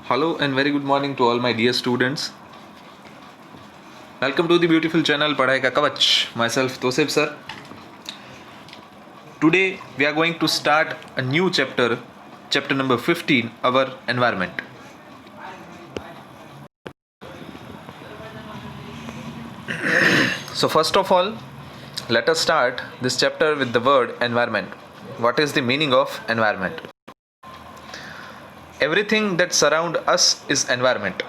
Hello and very good morning to all my dear students. Welcome to the beautiful channel Padhai Ka Kavach. Myself Tosef sir. Today we are going to start a new chapter, chapter number 15, our environment. So first of all, let us start this chapter with the word environment. What is the meaning of environment? Everything that surround us is environment.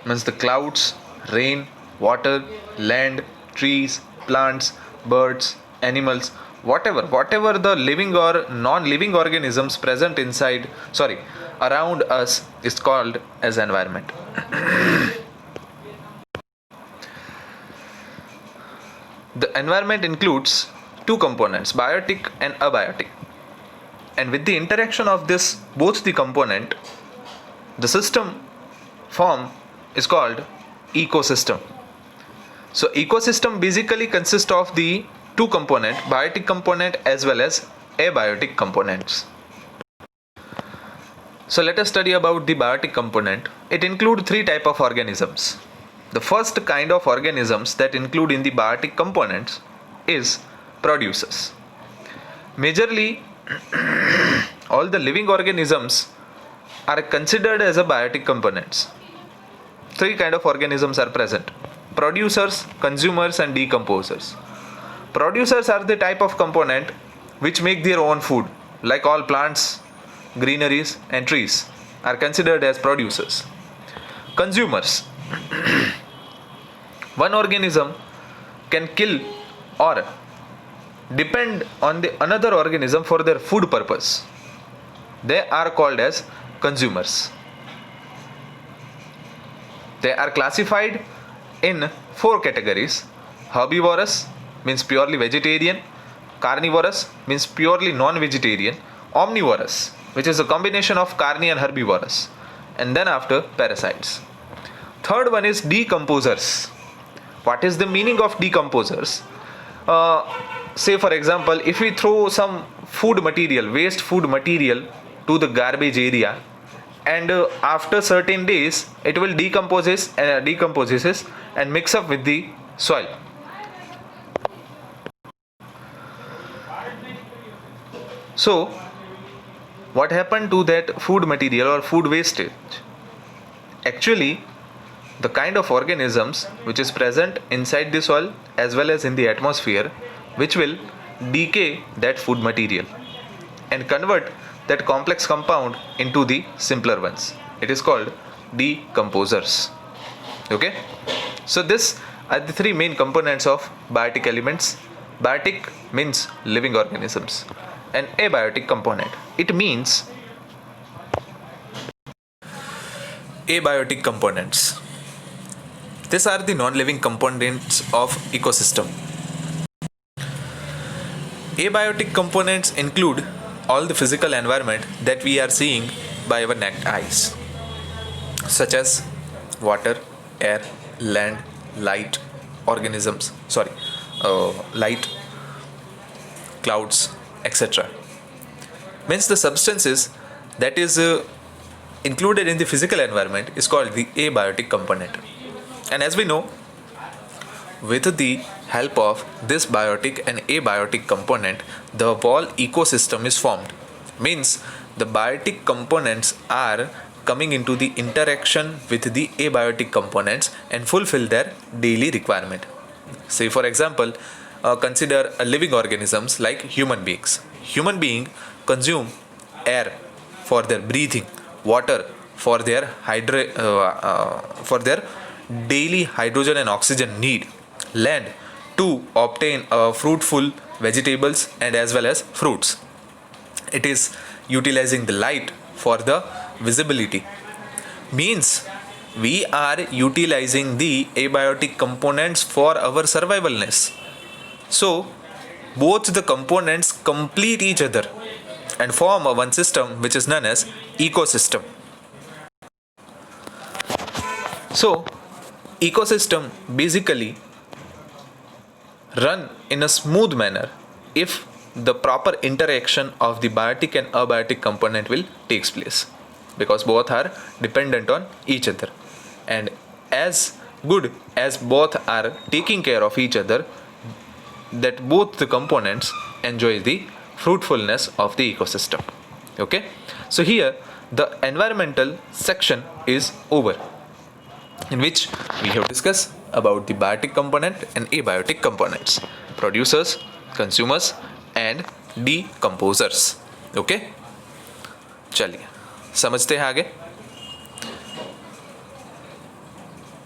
Means the clouds, rain, water, land, trees, plants, birds, animals, whatever the living or non-living organisms present around us is called as environment. The environment includes two components, biotic and abiotic. And with the interaction of this both the component, the system form is called ecosystem. So ecosystem basically consists of the two component, biotic component as well as abiotic components. So let us study about the biotic component. It includes three type of organisms. The first kind of organisms that include in the biotic components is producers. Majorly all the living organisms are considered as a biotic components. Three kind of organisms are present: producers, consumers and decomposers. Producers are the type of component which make their own food, like all plants, greeneries and trees are considered as producers. Consumers, one organism can kill or depend on the another organism for their food purpose. They are called as consumers. They are classified in four categories: herbivorous means purely vegetarian, carnivorous means purely non-vegetarian, omnivorous which is a combination of carni and herbivorous, and then after parasites. Third one is decomposers. What is the meaning of decomposers? Say for example, if we throw some food material, waste food material to the garbage area, and after certain days it will decomposes and mix up with the soil. So what happened to that food material or food wastage? Actually, the kind of organisms which is present inside the soil as well as in the atmosphere, which will decay that food material and convert that complex compound into the simpler ones. It is called decomposers. Okay, so this are the three main components of biotic elements. Biotic means living organisms, and abiotic component, it means abiotic components. These are the non-living components of ecosystem. Abiotic components include all the physical environment that we are seeing by our naked eyes, such as water, air, land, light, light, clouds, etc. Means the substances that is included in the physical environment is called the abiotic component. And as we know, with the help of this biotic and abiotic component, the whole ecosystem is formed. Means the biotic components are coming into the interaction with the abiotic components and fulfill their daily requirement. Say for example, consider a living organisms like human beings. Human beings consume air for their breathing, water for their daily hydrogen and oxygen need, land to obtain fruitful vegetables and as well as fruits. It is utilizing the light for the visibility. Means we are utilizing the abiotic components for our survivalness. So both the components complete each other and form a one system which is known as ecosystem. So ecosystem basically run in a smooth manner if the proper interaction of the biotic and abiotic component will takes place. because both are dependent on each other, and as good as both are taking care of each other, that both the components enjoy the fruitfulness of the ecosystem. Okay, so here the environmental section is over, in which we have discussed about the biotic component and abiotic components, producers, consumers and decomposers. Okay, चलिए समझते हैं आगे.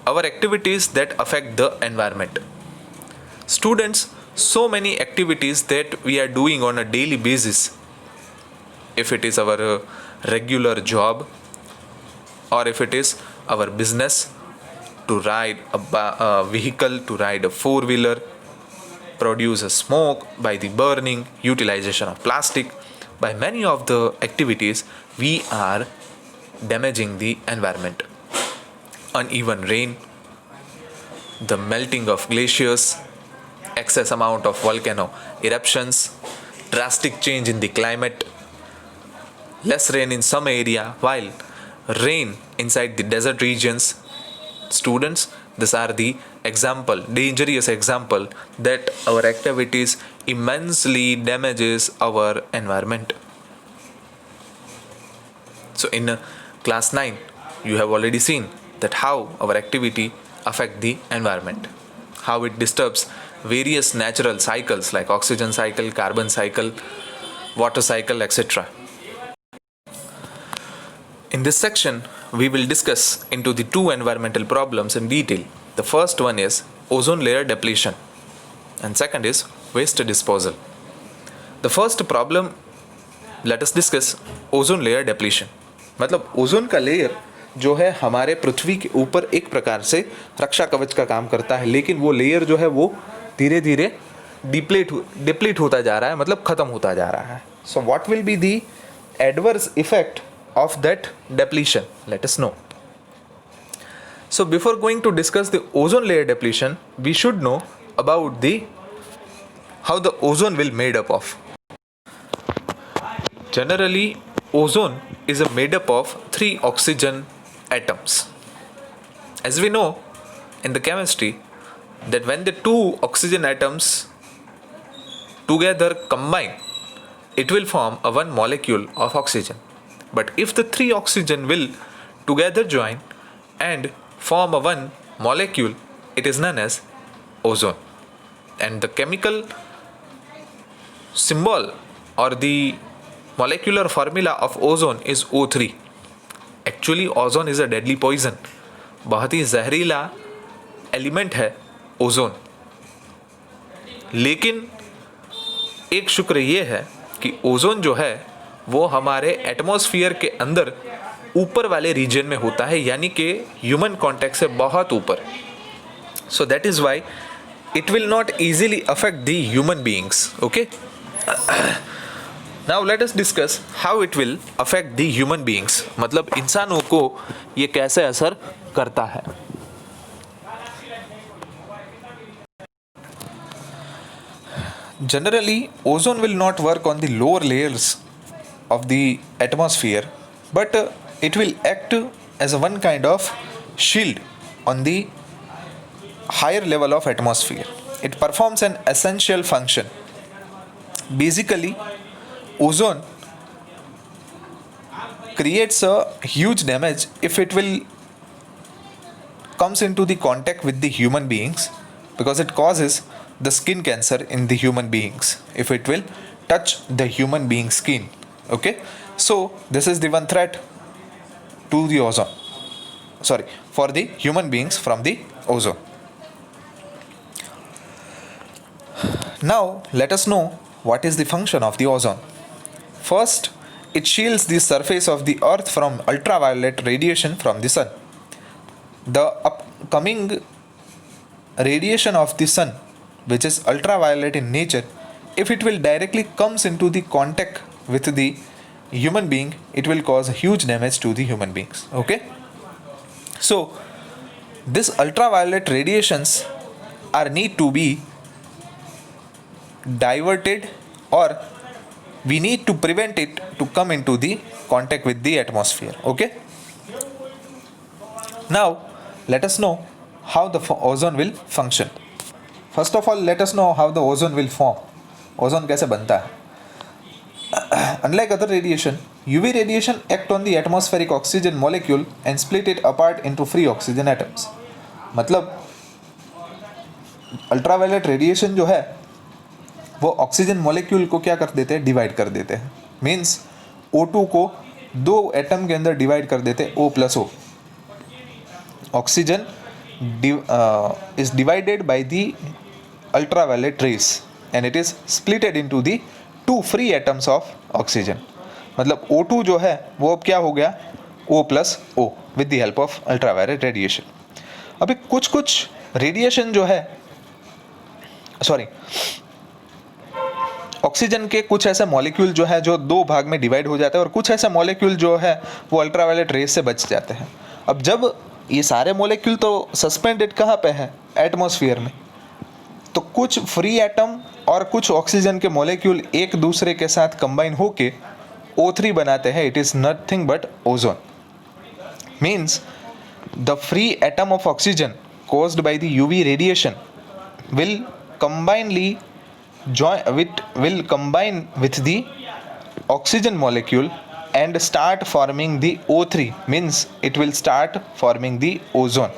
Our activities that affect the environment. Students, so many activities that we are doing on a daily basis, if it is our regular job or if it is our business, to ride a vehicle, to ride a four-wheeler, produce a smoke by the burning, utilization of plastic, by many of the activities we are damaging the environment. Uneven rain, the melting of glaciers, excess amount of volcano eruptions, drastic change in the climate, less rain in some area while rain inside the desert regions. Students, these are the dangerous example that our activities immensely damages our environment. So in class 9, you have already seen that how our activity affect the environment, how it disturbs various natural cycles like oxygen cycle, carbon cycle, water cycle, etc. In this section, we will discuss into the two environmental problems in detail. The first one is ozone layer depletion and second is waste disposal. The first problem, let us discuss ozone layer depletion. मतलब ozone का layer जो है हमारे पृथ्वी के ऊपर एक प्रकार से रक्षा कवच का काम करता है, लेकिन वो लेयर जो है वो धीरे धीरे डिप्लीट होता जा रहा है, मतलब खत्म होता जा रहा है. So what will be the adverse effect of that depletion? Let us know. So before going to discuss the ozone layer depletion, we should know about how the ozone will made up of. Generally, ozone is made up of 3 oxygen atoms. As we know in the chemistry that when the 2 oxygen atoms together combine, it will form a one molecule of oxygen. But if the 3 oxygen will together join and form a one molecule, it is known as ozone. And the chemical symbol or the molecular formula of ozone is O3. Actually, ozone is a deadly poison. बहुत ही जहरीला element है ozone. लेकिन एक शुक्र ये है कि ozone जो है वो हमारे एटमॉस्फेयर के अंदर ऊपर वाले रीजन में होता है, यानी कि ह्यूमन कॉन्टेक्ट से बहुत ऊपर. So that is why it will not easily affect the human beings. Okay, now let us discuss how it will affect the human beings, मतलब इंसानों को ये कैसे असर करता है. Generally, ozone will not work on the lower layers of the atmosphere, but it will act as a one kind of shield on the higher level of atmosphere. It performs an essential function. Basically, ozone creates a huge damage if it will comes into the contact with the human beings, because it causes the skin cancer in the human beings if it will touch the human being skin. Okay, so this is the one threat to the ozone, for the human beings from the ozone. Now let us know what is the function of the ozone. First, it shields the surface of the earth from ultraviolet radiation from the sun. The upcoming radiation of the sun, which is ultraviolet in nature, if it will directly comes into the contact with the human being, it will cause huge damage to the human beings. Okay, so this ultraviolet radiations are need to be diverted or we need to prevent it to come into the contact with the atmosphere. Okay, now let us know how the ozone will function. First of all, let us know how the ozone will form. Ozone कैसे बनता है? Unlike other radiation, UV radiation act on the atmospheric oxygen molecule and split it apart into free oxygen atoms. मतलब ultraviolet radiation जो है वो oxygen molecule को क्या कर देते हैं, डिवाइड कर देते हैं. मीन्स O2 को दो एटम के अंदर डिवाइड कर देते हैं, O+O. Oxygen is divided by the ultraviolet rays and it is splitted into the two free atoms of oxygen. मतलब O2 जो है वो अब क्या हो गया, O+O with the help of ultraviolet radiation. अभी कुछ रेडिएशन जो है, सॉरी, ऑक्सीजन के कुछ ऐसे मॉलिक्यूल जो है जो दो भाग में डिवाइड हो जाते हैं और कुछ ऐसे मॉलिक्यूल जो है वो अल्ट्रावायलेट रेस से बच जाते हैं. अब जब ये सारे मॉलिक्यूल तो सस्पेंडेड कहाँ पे है, एटमॉस्फेयर में, तो कुछ फ्री एटम और कुछ ऑक्सीजन के मॉलिक्यूल एक दूसरे के साथ कंबाइन होके O3 बनाते हैं. It is nothing but ozone. Means the free atom of oxygen caused by the UV radiation will combine with the oxygen molecule and start forming the O3. Means it will start forming the ozone,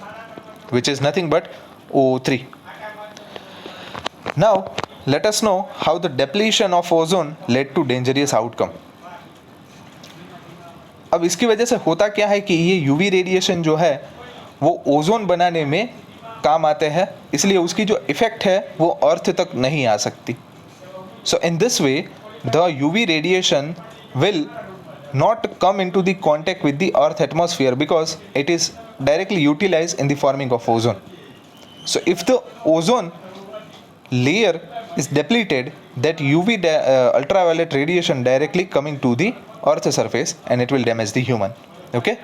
which is nothing but O3. Now let us know how the depletion of ozone led to dangerous outcome. अब इसकी वजह से होता क्या है कि ये UV radiation जो है वो ओजोन बनाने में काम आते हैं, इसलिए उसकी जो इफेक्ट है वो अर्थ तक नहीं आ सकती. So in this way the UV radiation will not come into the contact with the earth atmosphere because it is directly utilized in the forming of ozone. So if the ozone layer is depleted, that UV ultraviolet radiation directly coming to the earth surface and it will damage the human. Okay,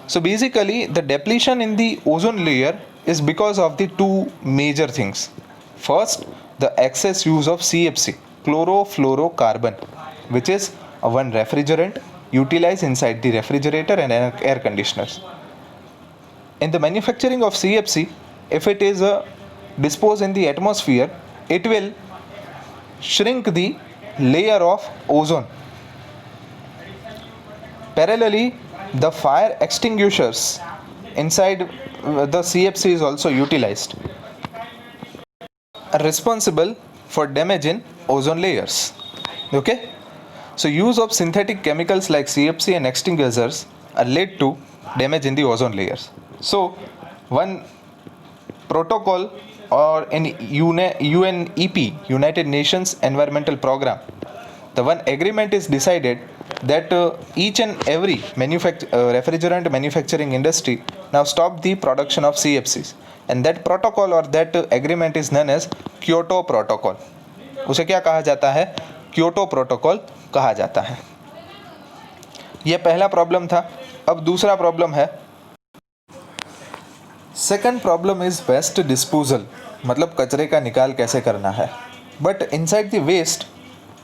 so basically the depletion in the ozone layer is because of the two major things. First, the excess use of CFC, chlorofluorocarbon, which is one refrigerant utilized inside the refrigerator and air conditioners. In the manufacturing of CFC, if it is disposed in the atmosphere, it will shrink the layer of ozone. Parallelly, the fire extinguishers inside the CFC is also utilized, responsible for damage in ozone layers. Okay, so use of synthetic chemicals like CFC and extinguishers are led to damage in the ozone layers. So one protocol or in UNEP, United Nations Environmental Program, the one agreement is decided that each and every refrigerant manufacturing industry now stop the production of CFCs, and that protocol or that agreement is known as Kyoto Protocol. उसे क्या कहा जाता है, Kyoto protocol कहा जाता है. यह पहला प्रॉब्लम था. अब दूसरा प्रॉब्लम है, second problem is waste disposal, मतलब कचरे का निकाल कैसे करना है. But inside the waste